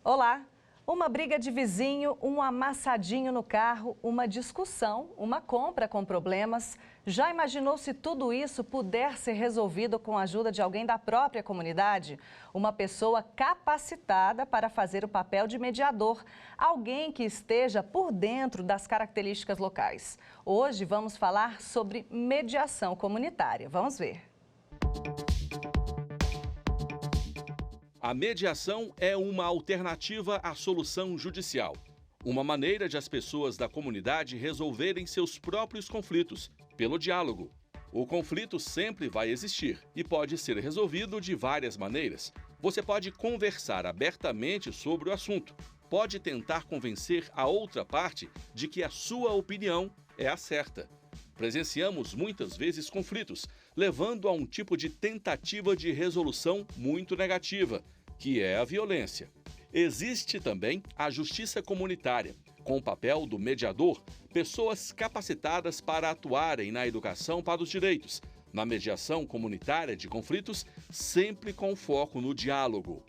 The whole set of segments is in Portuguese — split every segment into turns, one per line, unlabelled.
Olá! Uma briga de vizinho, um amassadinho no carro, uma discussão, uma compra com problemas. Já imaginou se tudo isso puder ser resolvido com a ajuda de alguém da própria comunidade? Uma pessoa capacitada para fazer o papel de mediador, alguém que esteja por dentro das características locais. Hoje vamos falar sobre mediação comunitária. Vamos ver.
A mediação é uma alternativa à solução judicial. Uma maneira de as pessoas da comunidade resolverem seus próprios conflitos, pelo diálogo. O conflito sempre vai existir e pode ser resolvido de várias maneiras. Você pode conversar abertamente sobre o assunto. Pode tentar convencer a outra parte de que a sua opinião é a certa. Presenciamos muitas vezes conflitos, levando a um tipo de tentativa de resolução muito negativa, que é a violência. Existe também a justiça comunitária, com o papel do mediador, pessoas capacitadas para atuarem na educação para os direitos, na mediação comunitária de conflitos, sempre com foco no diálogo.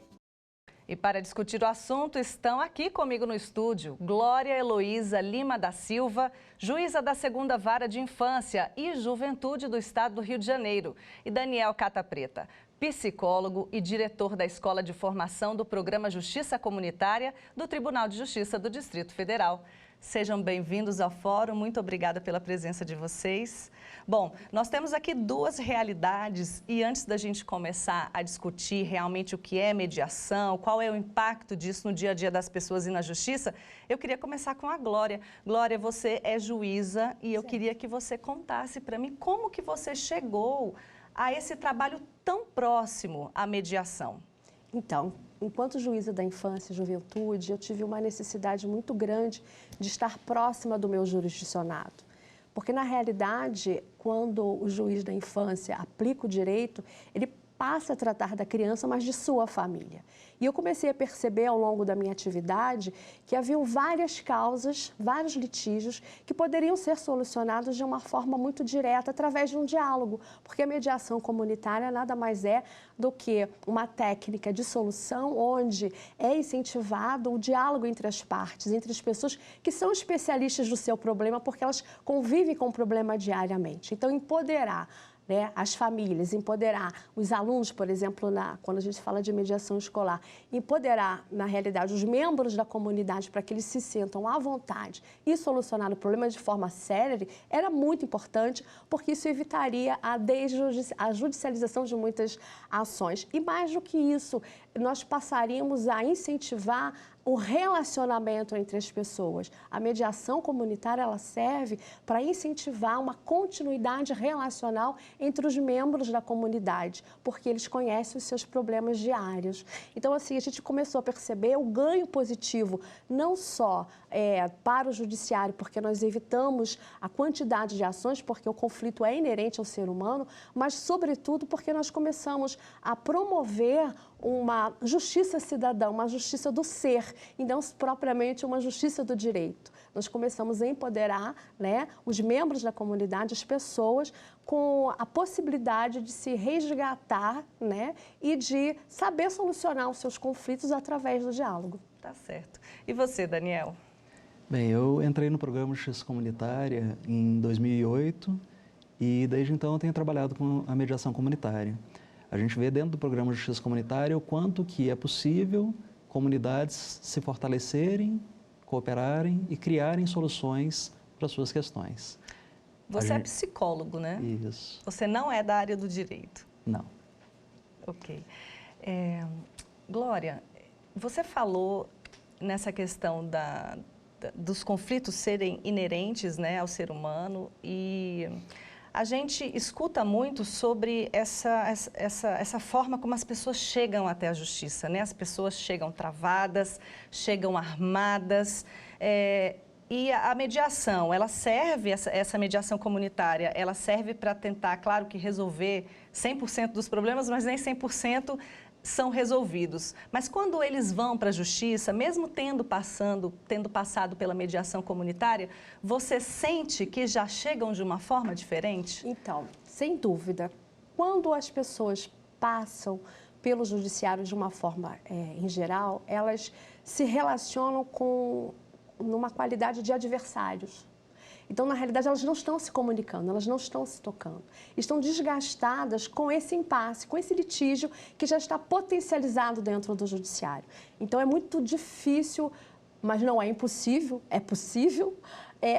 E para discutir o assunto, estão aqui comigo no estúdio Glória Heloísa Lima da Silva, juíza da 2ª Vara de Infância e Juventude do Estado do Rio de Janeiro, e Daniel Cata Preta, psicólogo e diretor da Escola de Formação do Programa Justiça Comunitária do Tribunal de Justiça do Distrito Federal. Sejam bem-vindos ao fórum, muito obrigada pela presença de vocês. Bom, nós temos aqui duas realidades e antes da gente começar a discutir realmente o que é mediação, qual é o impacto disso no dia a dia das pessoas e na justiça, eu queria começar com a Glória. Glória, você é juíza e eu queria que você contasse para mim como que você chegou a esse trabalho tão próximo à mediação.
Então, enquanto juíza da infância e juventude, eu tive uma necessidade muito grande de estar próxima do meu jurisdicionado. Porque, na realidade, quando o juiz da infância aplica o direito, ele passa a tratar da criança, mas de sua família. E eu comecei a perceber ao longo da minha atividade que haviam várias causas, vários litígios que poderiam ser solucionados de uma forma muito direta através de um diálogo, porque a mediação comunitária nada mais é do que uma técnica de solução onde é incentivado o diálogo entre as partes, entre as pessoas que são especialistas do seu problema, porque elas convivem com o problema diariamente. Então, empoderar as famílias, empoderar os alunos, por exemplo, quando a gente fala de mediação escolar, empoderar, na realidade, os membros da comunidade para que eles se sintam à vontade e solucionar o problema de forma célere, era muito importante, porque isso evitaria a judicialização de muitas ações. E mais do que isso, nós passaríamos a incentivar o relacionamento entre as pessoas. A mediação comunitária, ela serve para incentivar uma continuidade relacional entre os membros da comunidade, porque eles conhecem os seus problemas diários. Então, assim, a gente começou a perceber o ganho positivo, não só para o judiciário, porque nós evitamos a quantidade de ações, porque o conflito é inerente ao ser humano, mas, sobretudo, porque nós começamos a promover uma justiça cidadã, uma justiça do ser, e não propriamente uma justiça do direito. Nós começamos a empoderar os membros da comunidade, as pessoas, com a possibilidade de se resgatar e de saber solucionar os seus conflitos através do diálogo.
Tá certo. E você, Daniel?
Bem, eu entrei no programa Justiça Comunitária em 2008 e desde então eu tenho trabalhado com a mediação comunitária. A gente vê dentro do programa Justiça Comunitária o quanto que é possível comunidades se fortalecerem, cooperarem e criarem soluções para suas questões.
Você é psicólogo, né?
Isso.
Você não é da área do direito?
Não.
Ok. Glória, você falou nessa questão dos conflitos serem inerentes ao ser humano e a gente escuta muito sobre essa forma como as pessoas chegam até a justiça, As pessoas chegam travadas, chegam armadas, e a mediação, ela serve, essa mediação comunitária, ela serve para tentar, claro que resolver 100% dos problemas, mas nem 100% são resolvidos. Mas quando eles vão para a justiça, mesmo tendo passado pela mediação comunitária, você sente que já chegam de uma forma diferente?
Então, sem dúvida, quando as pessoas passam pelo judiciário de uma forma, em geral, elas se relacionam numa qualidade de adversários. Então, na realidade, elas não estão se comunicando, elas não estão se tocando. Estão desgastadas com esse impasse, com esse litígio que já está potencializado dentro do judiciário. Então, é muito difícil, mas não é impossível, é possível,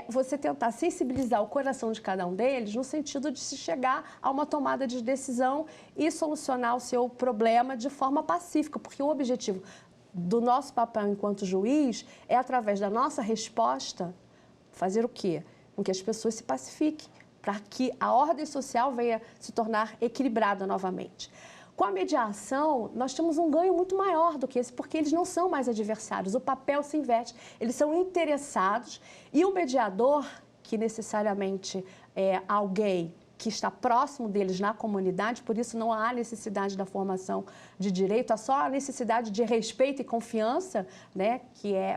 você tentar sensibilizar o coração de cada um deles no sentido de se chegar a uma tomada de decisão e solucionar o seu problema de forma pacífica, porque o objetivo do nosso papel enquanto juiz é, através da nossa resposta, fazer o quê? Com que as pessoas se pacifiquem, para que a ordem social venha se tornar equilibrada novamente. Com a mediação, nós temos um ganho muito maior do que esse, porque eles não são mais adversários, o papel se inverte, eles são interessados e o mediador, que necessariamente é alguém que está próximo deles na comunidade, por isso não há necessidade da formação de direito, há só a necessidade de respeito e confiança, né,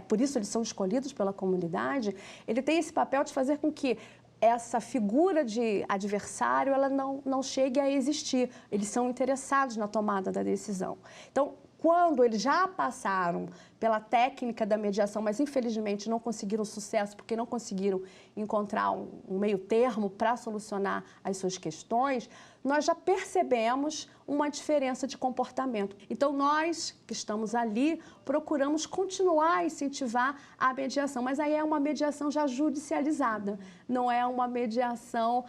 por isso eles são escolhidos pela comunidade, ele tem esse papel de fazer com que essa figura de adversário ela não chegue a existir. Eles são interessados na tomada da decisão. Então, quando eles já passaram pela técnica da mediação, mas infelizmente não conseguiram sucesso porque não conseguiram encontrar um meio termo para solucionar as suas questões, nós já percebemos uma diferença de comportamento. Então, nós que estamos ali procuramos continuar a incentivar a mediação, mas aí é uma mediação já judicializada, não é uma mediação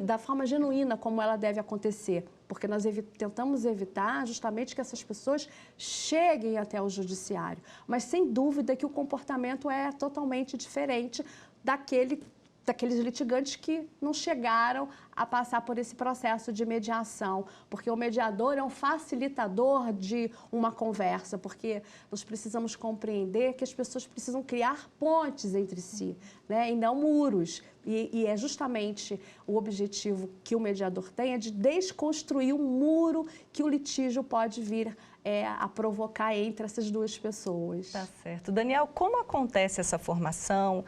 da forma genuína como ela deve acontecer, porque nós tentamos evitar justamente que essas pessoas cheguem até o judiciário, mas sem dúvida que o comportamento é totalmente diferente daqueles litigantes que não chegaram a passar por esse processo de mediação, porque o mediador é um facilitador de uma conversa, porque nós precisamos compreender que as pessoas precisam criar pontes entre si, né, e não muros. E é justamente o objetivo que o mediador tem, é de desconstruir o muro que o litígio pode vir a provocar entre essas duas pessoas.
Tá certo. Daniel, como acontece essa formação?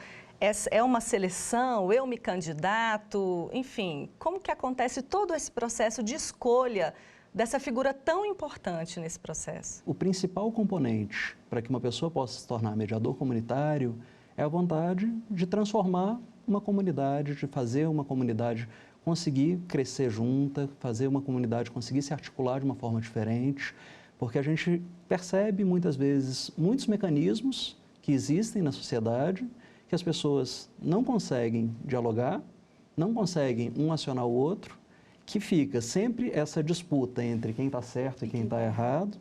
É uma seleção, eu me candidato, enfim, como que acontece todo esse processo de escolha dessa figura tão importante nesse processo?
O principal componente para que uma pessoa possa se tornar mediador comunitário é a vontade de transformar uma comunidade, de fazer uma comunidade conseguir crescer junta, fazer uma comunidade conseguir se articular de uma forma diferente, porque a gente percebe muitas vezes muitos mecanismos que existem na sociedade que as pessoas não conseguem dialogar, não conseguem um acionar o outro, que fica sempre essa disputa entre quem está certo e quem está errado,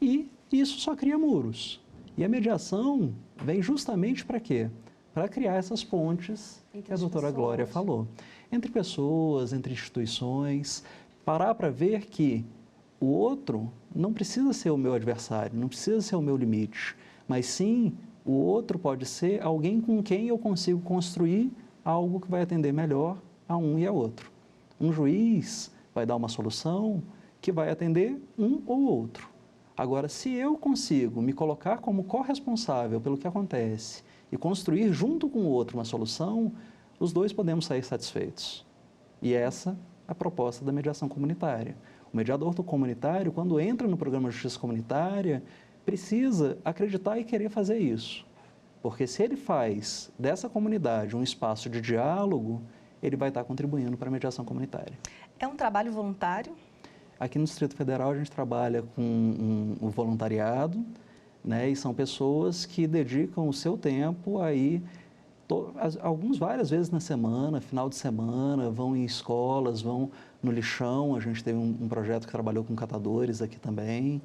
e isso só cria muros. E a mediação vem justamente para quê? Para criar essas pontes que a doutora Glória falou. Entre pessoas, entre instituições, parar para ver que o outro não precisa ser o meu adversário, não precisa ser o meu limite, mas sim o outro pode ser alguém com quem eu consigo construir algo que vai atender melhor a um e a outro. Um juiz vai dar uma solução que vai atender um ou outro. Agora, se eu consigo me colocar como corresponsável pelo que acontece e construir junto com o outro uma solução, os dois podemos sair satisfeitos. E essa é a proposta da mediação comunitária. O mediador comunitário, quando entra no programa de justiça comunitária, precisa acreditar e querer fazer isso. Porque se ele faz dessa comunidade um espaço de diálogo, ele vai estar contribuindo para a mediação comunitária.
É um trabalho voluntário?
Aqui no Distrito Federal a gente trabalha com o voluntariado, né, e são pessoas que dedicam o seu tempo aí, várias vezes na semana, final de semana, vão em escolas, vão no lixão. A gente teve um projeto que trabalhou com catadores aqui também.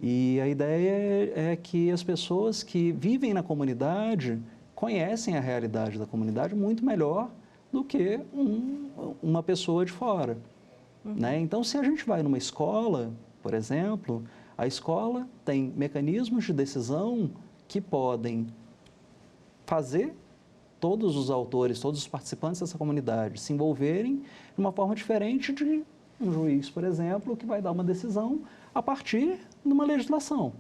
E a ideia é que as pessoas que vivem na comunidade conhecem a realidade da comunidade muito melhor do que uma pessoa de fora. Né? Então, se a gente vai numa escola, por exemplo, a escola tem mecanismos de decisão que podem fazer todos os autores, todos os participantes dessa comunidade se envolverem de uma forma diferente um juiz, por exemplo, que vai dar uma decisão a partir de uma legislação,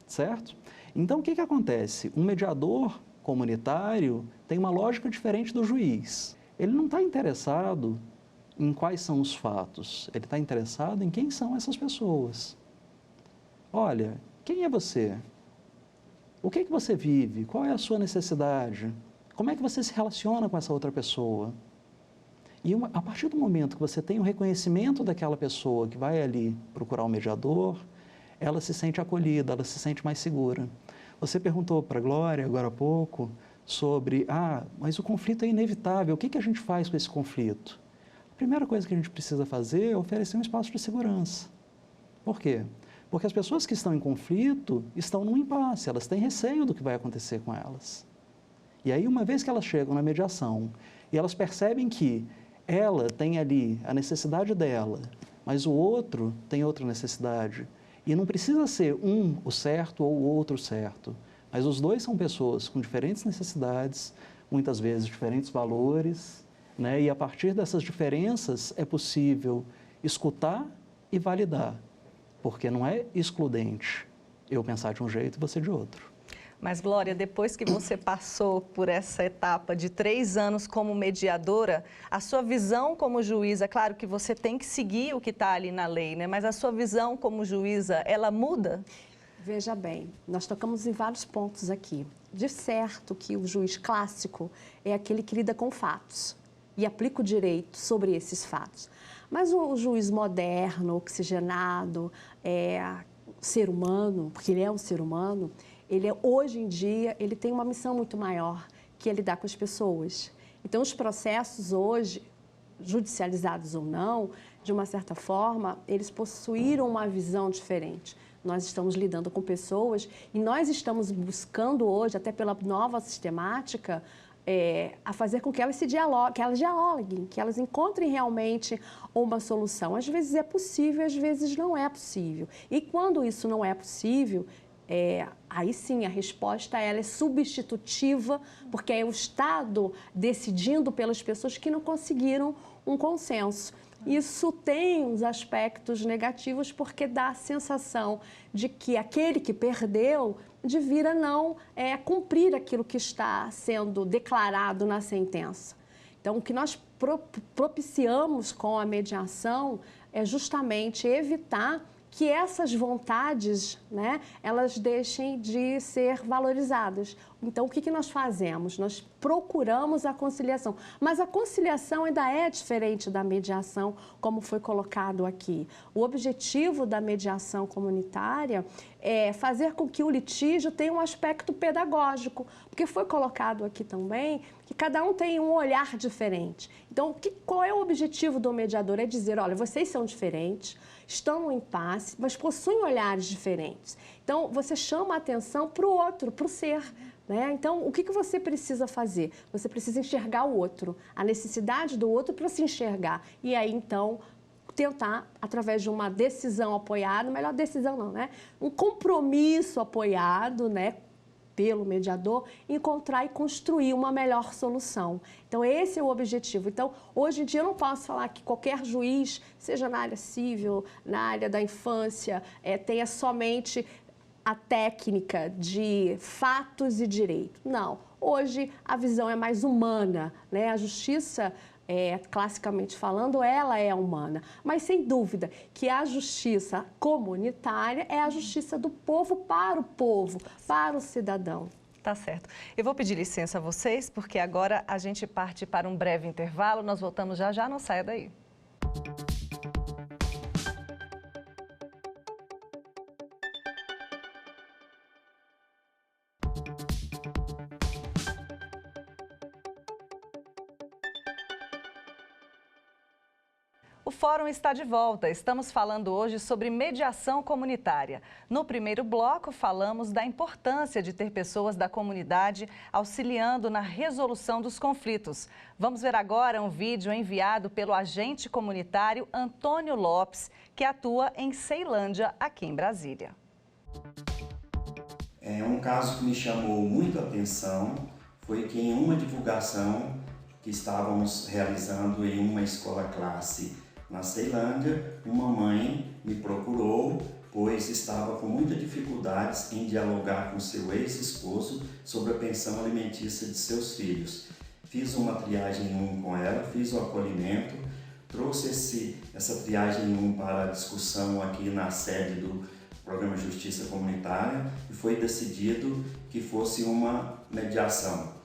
certo? Então, o que acontece? Um mediador comunitário tem uma lógica diferente do juiz. Ele não está interessado em quais são os fatos, ele está interessado em quem são essas pessoas. Olha, quem é você? O que você vive? Qual é a sua necessidade? Como é que você se relaciona com essa outra pessoa? E a partir do momento que você tem o reconhecimento daquela pessoa que vai ali procurar um mediador, ela se sente acolhida, ela se sente mais segura. Você perguntou para a Glória, agora há pouco, sobre, mas o conflito é inevitável, o que a gente faz com esse conflito? A primeira coisa que a gente precisa fazer é oferecer um espaço de segurança. Por quê? Porque as pessoas que estão em conflito estão num impasse, elas têm receio do que vai acontecer com elas. E aí, uma vez que elas chegam na mediação e elas percebem que ela tem ali a necessidade dela, mas o outro tem outra necessidade, e não precisa ser um o certo ou o outro certo, mas os dois são pessoas com diferentes necessidades, muitas vezes diferentes valores, né? E a partir dessas diferenças é possível escutar e validar, porque não é excludente eu pensar de um jeito e você de outro.
Mas, Glória, depois que você passou por essa etapa de 3 anos como mediadora, a sua visão como juíza, claro que você tem que seguir o que está ali na lei, né? Mas a sua visão como juíza, ela muda?
Veja bem, nós tocamos em vários pontos aqui. De certo que o juiz clássico é aquele que lida com fatos e aplica o direito sobre esses fatos. Mas o juiz moderno, oxigenado, ser humano, porque ele é um ser humano, hoje em dia, ele tem uma missão muito maior, que é lidar com as pessoas. Então, os processos hoje, judicializados ou não, de uma certa forma, eles possuíram uma visão diferente. Nós estamos lidando com pessoas e nós estamos buscando hoje, até pela nova sistemática, a fazer com que elas dialoguem, que elas encontrem realmente uma solução. Às vezes é possível, às vezes não é possível. E quando isso não é possível, aí sim a resposta ela é substitutiva, porque é o Estado decidindo pelas pessoas que não conseguiram um consenso. Isso tem uns aspectos negativos, porque dá a sensação de que aquele que perdeu de vir a não cumprir aquilo que está sendo declarado na sentença. Então, o que nós propiciamos com a mediação é justamente evitar que essas vontades, né, elas deixem de ser valorizadas. Então, o que nós fazemos? Nós procuramos a conciliação, mas a conciliação ainda é diferente da mediação, como foi colocado aqui. O objetivo da mediação comunitária é fazer com que o litígio tenha um aspecto pedagógico, porque foi colocado aqui também que cada um tem um olhar diferente. Então, qual é o objetivo do mediador? É dizer, olha, vocês são diferentes, estão no impasse, mas possuem olhares diferentes. Então, você chama a atenção para o outro, para o ser. Né? Então, o que você precisa fazer? Você precisa enxergar o outro, a necessidade do outro para se enxergar. E aí, então, tentar, através de uma decisão apoiada, melhor decisão não, né? Um compromisso apoiado, né? Pelo mediador, encontrar e construir uma melhor solução. Então, esse é o objetivo. Então, hoje em dia, eu não posso falar que qualquer juiz, seja na área civil, na área da infância, tenha somente a técnica de fatos e direito. Não. Hoje, a visão é mais humana, né? A justiça, classicamente falando, ela é humana. Mas, sem dúvida, que a justiça comunitária é a justiça do povo, para o cidadão.
Tá certo. Eu vou pedir licença a vocês, porque agora a gente parte para um breve intervalo. Nós voltamos já já, não saia daí. O Fórum está de volta. Estamos falando hoje sobre mediação comunitária. No primeiro bloco, falamos da importância de ter pessoas da comunidade auxiliando na resolução dos conflitos. Vamos ver agora um vídeo enviado pelo agente comunitário Antônio Lopes, que atua em Ceilândia, aqui em Brasília.
Um caso que me chamou muito a atenção foi que em uma divulgação que estávamos realizando em uma escola-classe Na Ceilândia, uma mãe me procurou, pois estava com muitas dificuldades em dialogar com seu ex-esposo sobre a pensão alimentícia de seus filhos. Fiz uma triagem 1 com ela, fiz o acolhimento, trouxe essa triagem 1 para a discussão aqui na sede do Programa Justiça Comunitária e foi decidido que fosse uma mediação.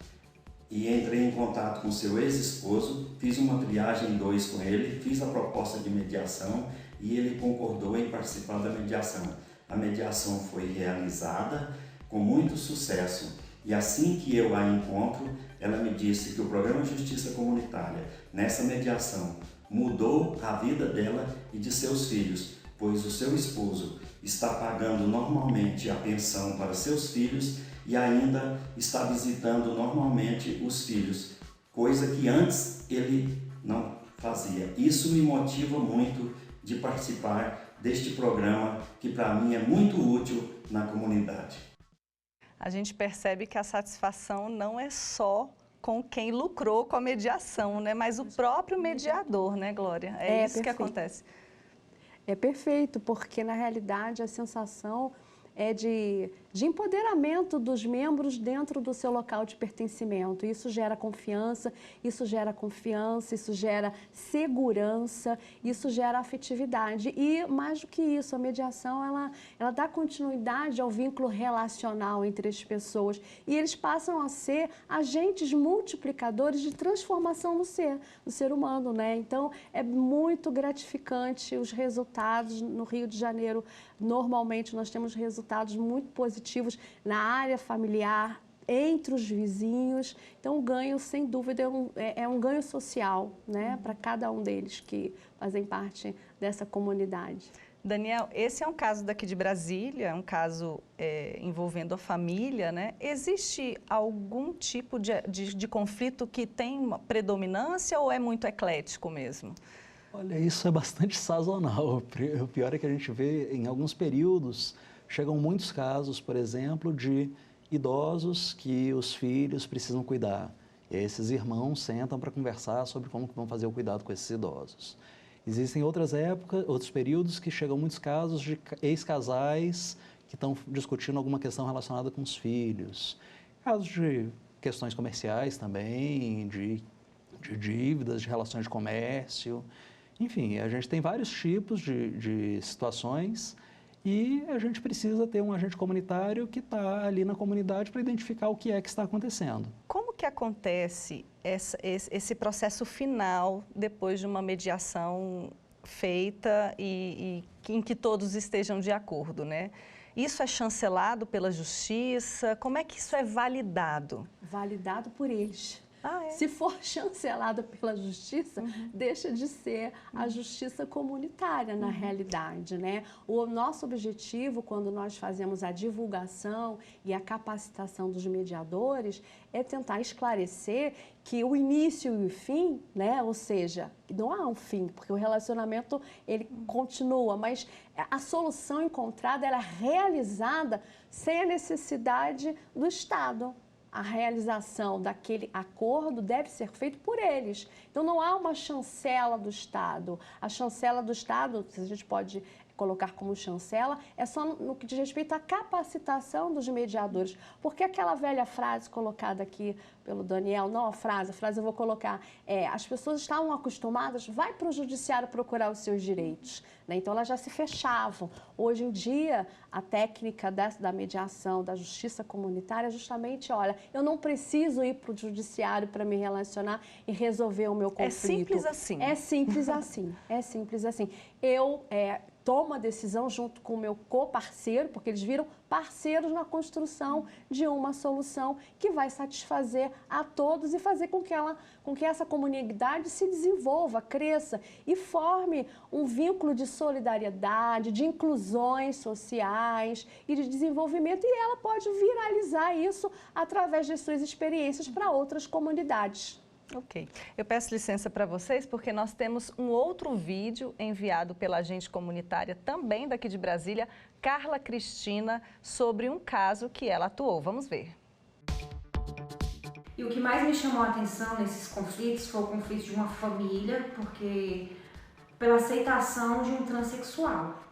E entrei em contato com seu ex-esposo, fiz uma triagem 2 com ele, fiz a proposta de mediação e ele concordou em participar da mediação. A mediação foi realizada com muito sucesso e assim que eu a encontro, ela me disse que o Programa Justiça Comunitária, nessa mediação, mudou a vida dela e de seus filhos, pois o seu esposo está pagando normalmente a pensão para seus filhos e ainda está visitando normalmente os filhos, coisa que antes ele não fazia. Isso me motiva muito de participar deste programa que para mim é muito útil na comunidade.
A gente percebe que a satisfação não é só com quem lucrou com a mediação, né? Mas o próprio mediador, né, Glória? É isso que acontece.
É perfeito, porque na realidade a sensação é de empoderamento dos membros dentro do seu local de pertencimento. Isso gera confiança, isso gera segurança, isso gera afetividade. E mais do que isso, a mediação ela dá continuidade ao vínculo relacional entre as pessoas e eles passam a ser agentes multiplicadores de transformação no ser humano, né? Então, é muito gratificante os resultados. No Rio de Janeiro, normalmente nós temos resultados muito positivos na área familiar, entre os vizinhos. Então, o ganho, sem dúvida, é um ganho social, né, para cada um deles que fazem parte dessa comunidade.
Daniel, esse é um caso daqui de Brasília, é um caso envolvendo a família, né? Existe algum tipo de conflito que tem uma predominância ou é muito eclético mesmo?
Olha, isso é bastante sazonal. O pior é que a gente vê em alguns períodos, chegam muitos casos, por exemplo, de idosos que os filhos precisam cuidar. E esses irmãos sentam para conversar sobre como vão fazer o cuidado com esses idosos. Existem outras épocas, outros períodos que chegam muitos casos de ex-casais que estão discutindo alguma questão relacionada com os filhos. Casos de questões comerciais também, de dívidas, de relações de comércio. Enfim, a gente tem vários tipos de situações e a gente precisa ter um agente comunitário que está ali na comunidade para identificar o que é que está acontecendo.
Como que acontece esse processo final depois de uma mediação feita e em que todos estejam de acordo, né? Isso é chancelado pela justiça? Como é que isso é validado?
Validado por eles.
É.
Se for chancelado pela justiça, deixa de ser a justiça comunitária na realidade, né? O nosso objetivo, quando nós fazemos a divulgação e a capacitação dos mediadores, é tentar esclarecer que o início e o fim, né? Ou seja, não há um fim, porque o relacionamento ele continua, mas a solução encontrada ela é realizada sem a necessidade do Estado. A realização daquele acordo deve ser feita por eles. Então, não há uma chancela do Estado. A chancela do Estado, se a gente pode colocar como chancela, é só no que diz respeito à capacitação dos mediadores. Porque aquela velha frase colocada aqui pelo Daniel, não a frase eu vou colocar, as pessoas estavam acostumadas, vai para o judiciário procurar os seus direitos, né? Então elas já se fechavam. Hoje em dia, a técnica da mediação, da justiça comunitária é justamente, olha, eu não preciso ir para o judiciário para me relacionar e resolver o meu conflito.
É simples assim.
É simples assim, é simples assim. Eu tomo a decisão junto com o meu co-parceiro, porque eles viram parceiros na construção de uma solução que vai satisfazer a todos e fazer com que essa comunidade se desenvolva, cresça e forme um vínculo de solidariedade, de inclusões sociais e de desenvolvimento, e ela pode viralizar isso através de suas experiências para outras comunidades.
Ok. Eu peço licença para vocês porque nós temos um outro vídeo enviado pela agente comunitária também daqui de Brasília, Carla Cristina, sobre um caso que ela atuou. Vamos ver.
E o que mais me chamou a atenção nesses conflitos foi o conflito de uma família, porque pela aceitação de um transexual.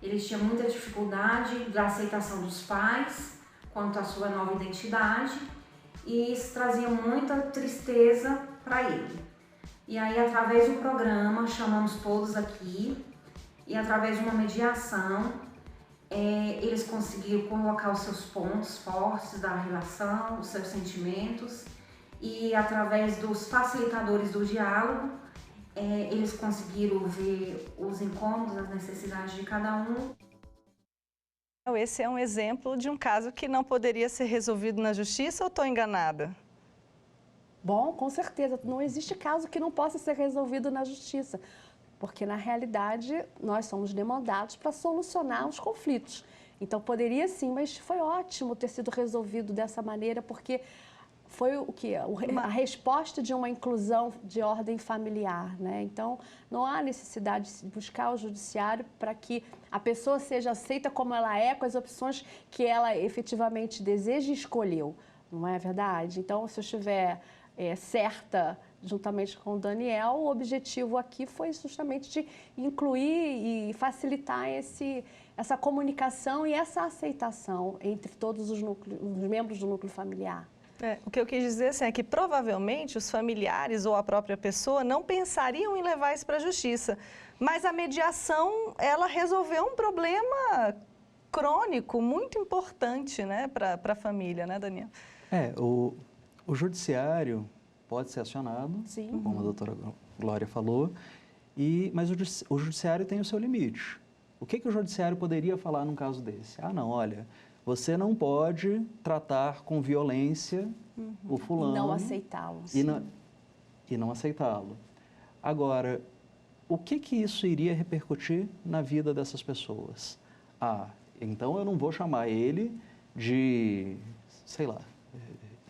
Eles tinham muita dificuldade da aceitação dos pais quanto à sua nova identidade e isso trazia muita tristeza para ele. E aí, através do programa, chamamos todos aqui e através de uma mediação, eles conseguiram colocar os seus pontos fortes da relação, os seus sentimentos e através dos facilitadores do diálogo, eles conseguiram ver os incômodos, as necessidades de cada um.
Esse é um exemplo de um caso que não poderia ser resolvido na justiça ou estou enganada?
Bom, com certeza. Não existe caso que não possa ser resolvido na justiça, porque, na realidade, nós somos demandados para solucionar os conflitos. Então, poderia sim, mas foi ótimo ter sido resolvido dessa maneira, porque foi o que? A resposta de uma inclusão de ordem familiar, né? Então, não há necessidade de buscar o judiciário para que a pessoa seja aceita como ela é, com as opções que ela efetivamente deseja e escolheu, não é verdade? Então, se eu estiver certa, juntamente com o Daniel, o objetivo aqui foi justamente de incluir e facilitar essa comunicação e essa aceitação entre todos os membros do núcleo familiar.
O que eu quis dizer assim, é que provavelmente os familiares ou a própria pessoa não pensariam em levar isso para a justiça, mas a mediação, ela resolveu um problema crônico muito importante, né, para a família, né, Daniel?
O judiciário pode ser acionado,
sim,
como a doutora Glória falou, mas o judiciário tem o seu limite. O que o judiciário poderia falar num caso desse? Ah, não, olha, você não pode tratar com violência o fulano.
E não aceitá-lo.
E não aceitá-lo. Agora, o que isso iria repercutir na vida dessas pessoas? Ah, então eu não vou chamar ele de, sei lá,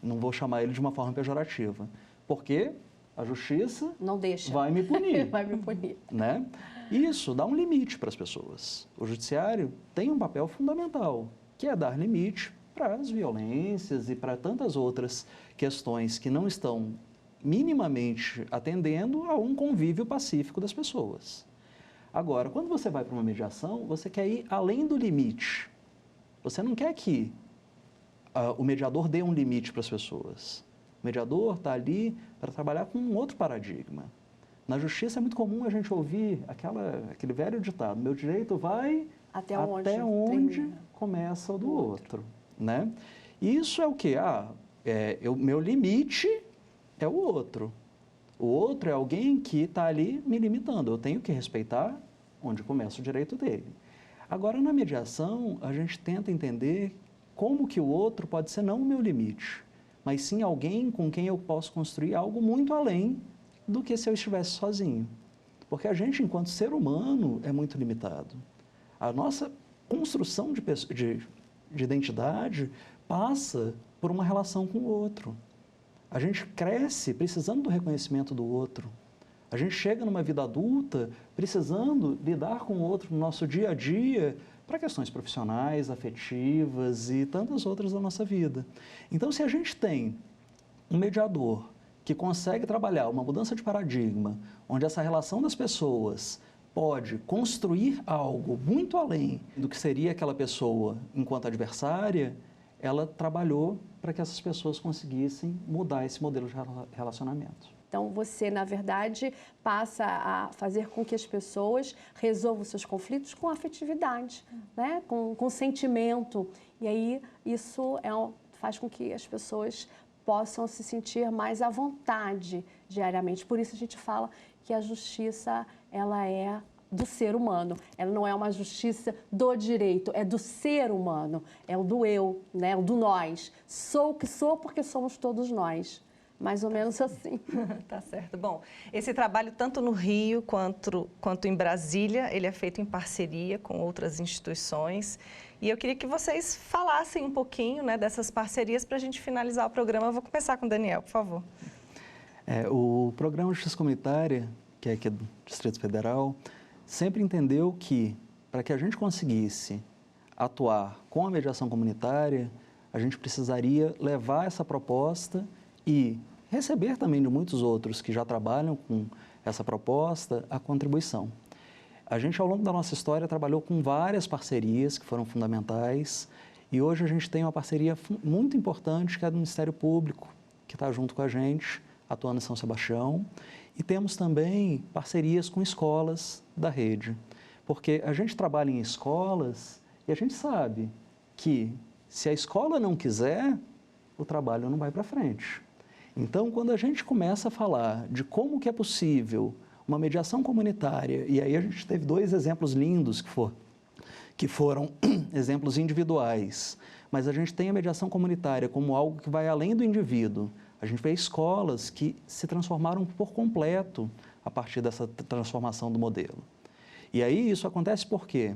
não vou chamar ele de uma forma pejorativa, porque a justiça
não deixa.
Vai me punir.
Vai me punir.
Né? Isso dá um limite para as pessoas. O judiciário tem um papel fundamental, que é dar limite para as violências e para tantas outras questões que não estão minimamente atendendo a um convívio pacífico das pessoas. Agora, quando você vai para uma mediação, você quer ir além do limite. Você não quer que o mediador dê um limite para as pessoas. O mediador está ali para trabalhar com um outro paradigma. Na justiça é muito comum a gente ouvir aquele velho ditado, meu direito vai até onde começa o do outro. Né? Isso é o quê? Meu limite é o outro. O outro é alguém que está ali me limitando. Eu tenho que respeitar onde começa o direito dele. Agora, na mediação, a gente tenta entender como que o outro pode ser não o meu limite, mas sim alguém com quem eu posso construir algo muito além do que se eu estivesse sozinho. Porque a gente, enquanto ser humano, é muito limitado. A nossa construção de identidade passa por uma relação com o outro. A gente cresce precisando do reconhecimento do outro. A gente chega numa vida adulta precisando lidar com o outro no nosso dia a dia para questões profissionais, afetivas e tantas outras da nossa vida. Então, se a gente tem um mediador que consegue trabalhar uma mudança de paradigma, onde essa relação das pessoas pode construir algo muito além do que seria aquela pessoa enquanto adversária, ela trabalhou para que essas pessoas conseguissem mudar esse modelo de relacionamento.
Então, você, na verdade, passa a fazer com que as pessoas resolvam seus conflitos com afetividade, né? com sentimento. E aí, isso faz com que as pessoas possam se sentir mais à vontade diariamente. Por isso, a gente fala que a justiça, ela é do ser humano. Ela não é uma justiça do direito, é do ser humano. É o do eu, né? O do nós. Sou o que sou porque somos todos nós. Mais ou menos assim.
Tá certo. Bom, esse trabalho tanto no Rio quanto em Brasília, ele é feito em parceria com outras instituições. E eu queria que vocês falassem um pouquinho, né, dessas parcerias para a gente finalizar o programa. Eu vou começar com o Daniel, por favor.
O Programa de Justiça Comunitária, que é aqui do Distrito Federal, sempre entendeu que, para que a gente conseguisse atuar com a mediação comunitária, a gente precisaria levar essa proposta e receber também de muitos outros que já trabalham com essa proposta, a contribuição. A gente, ao longo da nossa história, trabalhou com várias parcerias que foram fundamentais e hoje a gente tem uma parceria muito importante que é do Ministério Público, que está junto com a gente, atuando em São Sebastião, e temos também parcerias com escolas da rede, porque a gente trabalha em escolas e a gente sabe que se a escola não quiser, o trabalho não vai para frente. Então, quando a gente começa a falar de como que é possível uma mediação comunitária, e aí a gente teve 2 exemplos lindos que foram exemplos individuais, mas a gente tem a mediação comunitária como algo que vai além do indivíduo. A gente vê escolas que se transformaram por completo a partir dessa transformação do modelo. E aí isso acontece por quê?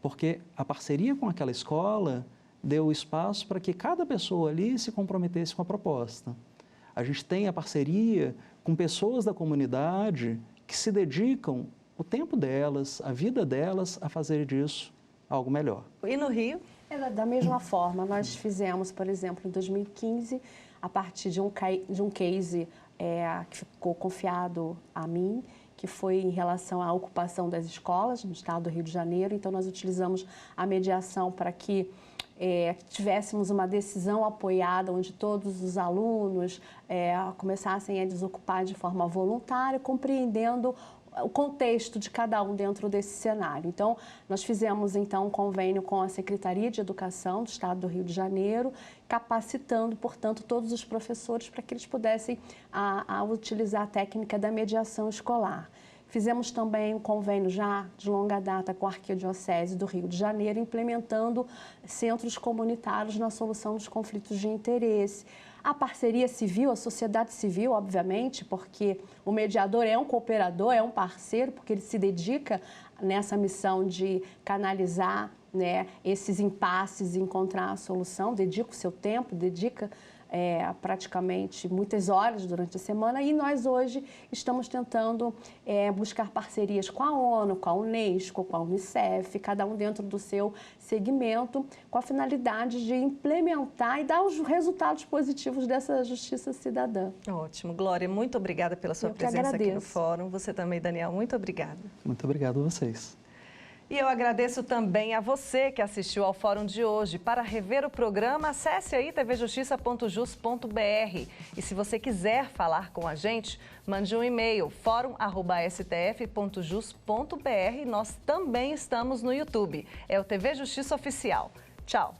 Porque a parceria com aquela escola deu espaço para que cada pessoa ali se comprometesse com a proposta. A gente tem a parceria com pessoas da comunidade que se dedicam o tempo delas, a vida delas, a fazer disso algo melhor.
E no Rio?
Da mesma forma, nós fizemos, por exemplo, em 2015, a partir de um case que ficou confiado a mim, que foi em relação à ocupação das escolas no estado do Rio de Janeiro. Então, nós utilizamos a mediação para que tivéssemos uma decisão apoiada, onde todos os alunos começassem a desocupar de forma voluntária, compreendendo o contexto de cada um dentro desse cenário. Então, nós fizemos então um convênio com a Secretaria de Educação do Estado do Rio de Janeiro, capacitando, portanto, todos os professores para que eles pudessem utilizar a técnica da mediação escolar. Fizemos também um convênio já de longa data com a Arquidiocese do Rio de Janeiro, implementando centros comunitários na solução dos conflitos de interesse. A parceria civil, a sociedade civil, obviamente, porque o mediador é um cooperador, é um parceiro, porque ele se dedica nessa missão de canalizar, né, esses impasses e encontrar a solução, dedica o seu tempo, dedica praticamente muitas horas durante a semana, e nós hoje estamos tentando buscar parcerias com a ONU, com a Unesco, com a Unicef, cada um dentro do seu segmento, com a finalidade de implementar e dar os resultados positivos dessa justiça cidadã.
Ótimo. Glória, muito obrigada pela sua presença aqui no Fórum. Você também, Daniel, muito obrigada.
Muito obrigado a vocês.
E eu agradeço também a você que assistiu ao Fórum de hoje. Para rever o programa, acesse aí tvjustiça.jus.br. E se você quiser falar com a gente, mande um e-mail, forum@stf.jus.br. Nós também estamos no YouTube. É o TV Justiça Oficial. Tchau.